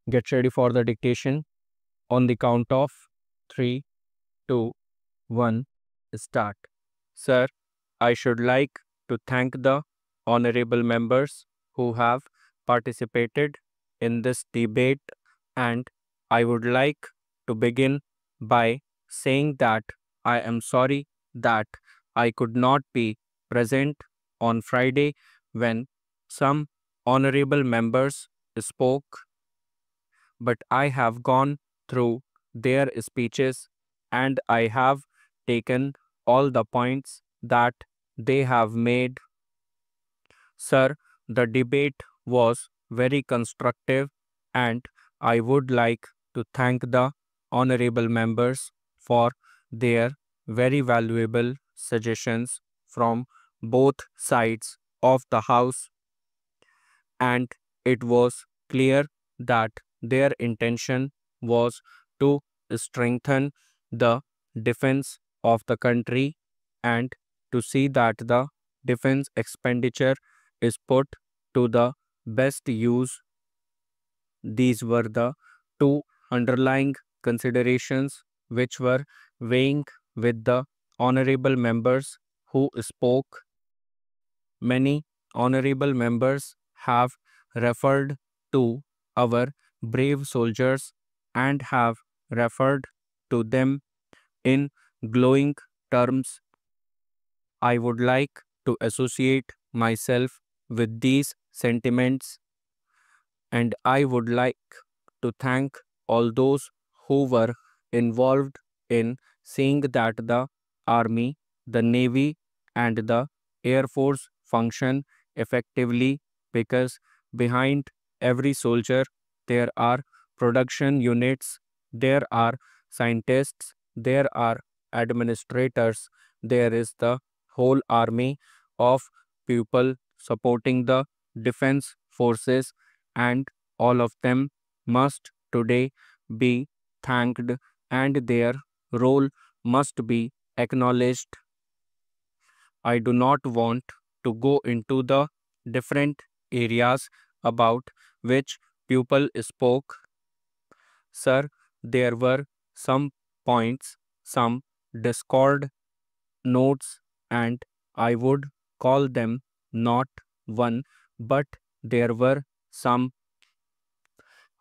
Get ready for the dictation. On the count of 3, 2, 1, start. Sir, I should like to thank the honorable members who have participated in this debate, and I would like to begin by saying that I am sorry that I could not be present on Friday when some honorable members spoke, but I have gone through their speeches and I have taken all the points that they have made. Sir, the debate was very constructive, and I would like to thank the honorable members for their very valuable suggestions from both sides of the House, and it was clear that their intention was to strengthen the defense of the country and to see that the defense expenditure is put to the best use. These were the two underlying considerations which were weighing with the honorable members who spoke. Many honorable members have referred to our brave soldiers and have referred to them in glowing terms. I would like to associate myself with these sentiments, and I would like to thank all those who were involved in seeing that the Army, the Navy, and the Air Force function effectively, because behind every soldier there are production units, there are scientists, there are administrators, there is the whole army of people supporting the defense forces, and all of them must today be thanked and their role must be acknowledged. I do not want to go into the different areas about which people spoke. Sir, there were some points, some discord notes, and I would call them not one, but there were some.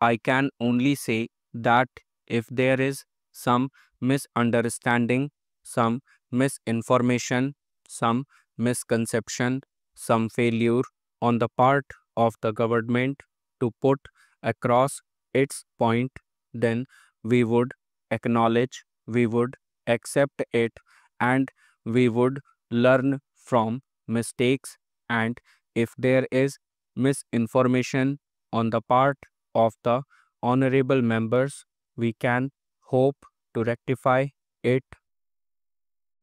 I can only say that if there is some misunderstanding, some misinformation, some misconception, some failure on the part of the government to put across its point, then we would acknowledge, we would accept it, and we would learn from mistakes. And if there is misinformation on the part of the honorable members, we can hope to rectify it.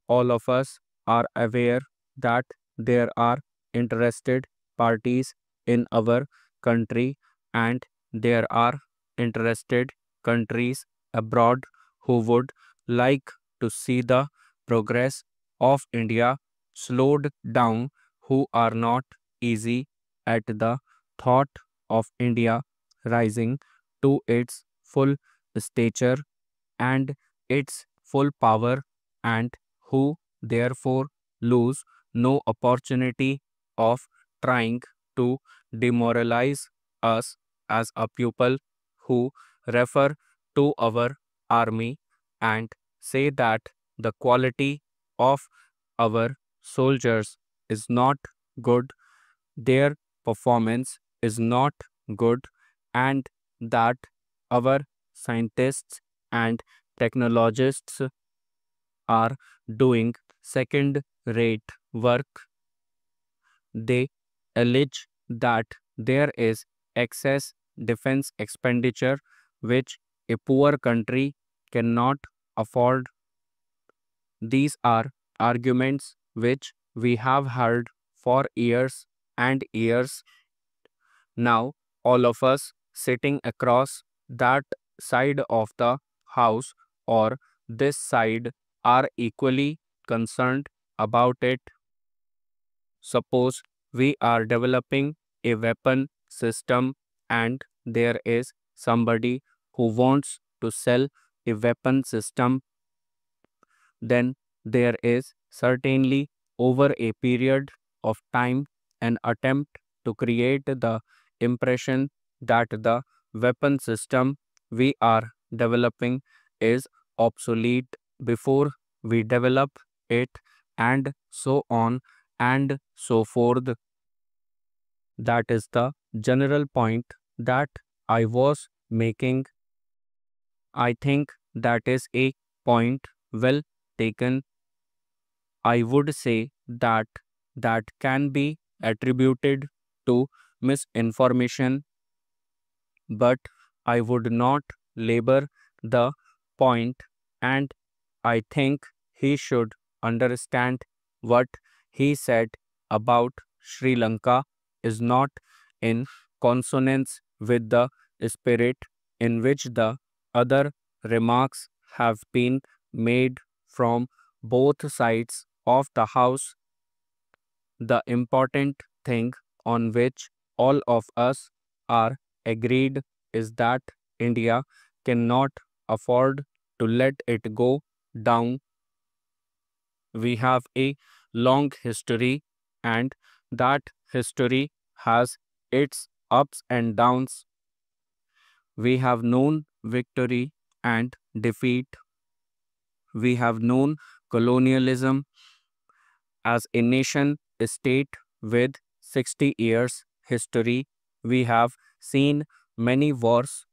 All of us are aware that there are interested parties in our country, and there are interested countries abroad who would like to see the progress of India slowed down, who are not easy at the thought of India rising to its full stature and its full power, and who therefore lose no opportunity of trying to demoralize us as a people, who refer to our army and say that the quality of our soldiers is not good, their performance is not good, and that our scientists and technologists are doing second rate work. They allege that there is excess defense expenditure which a poor country cannot afford. These are arguments which we have heard for years and years. Now, all of us sitting across that side of the house or this side are equally concerned about it. Suppose we are developing a weapon system and there is somebody who wants to sell a weapon system, then there is certainly over a period of time an attempt to create the impression that the weapon system we are developing is obsolete before we develop it, and so on and so forth. That is the general point that I was making. I think that is a point well taken. I would say that that can be attributed to misinformation, but I would not labor the point, and I think he should understand what he said about Sri Lanka is not in consonance with the spirit in which the other remarks have been made from both sides of the house. The important thing on which all of us are agreed is that India cannot afford to let it go down. We have a long history, and that history has its ups and downs. We have known victory and defeat. We have known colonialism as a nation state with 60 years history. We have seen many wars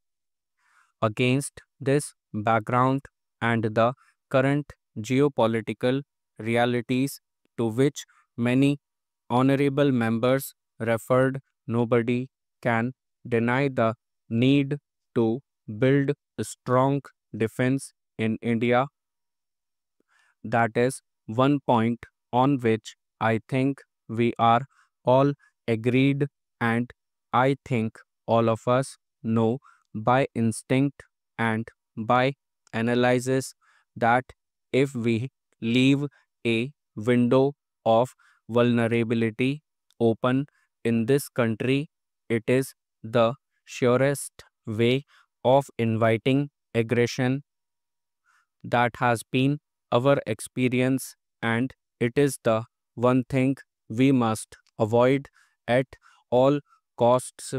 against this background, and the current geopolitical realities to which many honorable members referred. Nobody can deny the need to build a strong defense in India. That is one point on which I think we are all agreed, and I think all of us know by instinct and by analysis that if we leave a window of vulnerability open in this country, it is the surest way of inviting aggression. That has been our experience, and it is the one thing we must avoid at all costs.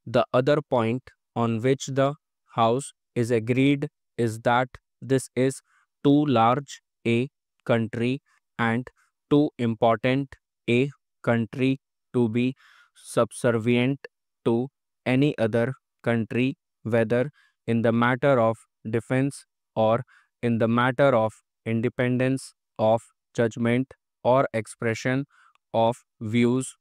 The other point on which the House is agreed is that this is too large a country and too important a country to be subservient to any other country, whether in the matter of defense or in the matter of independence of judgment or expression of views.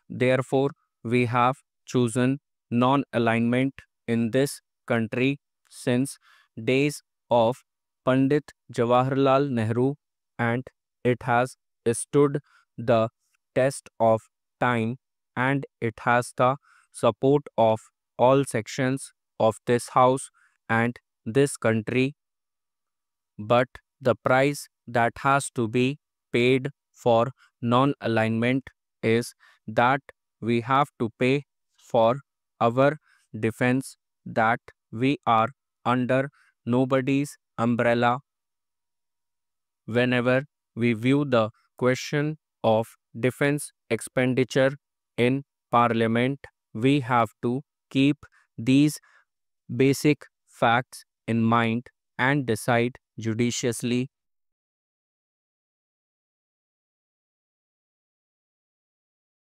Therefore, we have chosen non alignment in this country since days of Pandit Jawaharlal Nehru, and it has stood the test of time, and it has the support of all sections of this house and this country. But the price that has to be paid for non alignment is that we have to pay for our defense, that we are under nobody's umbrella. Whenever we view the question of defense expenditure in Parliament, we have to keep these basic facts in mind and decide judiciously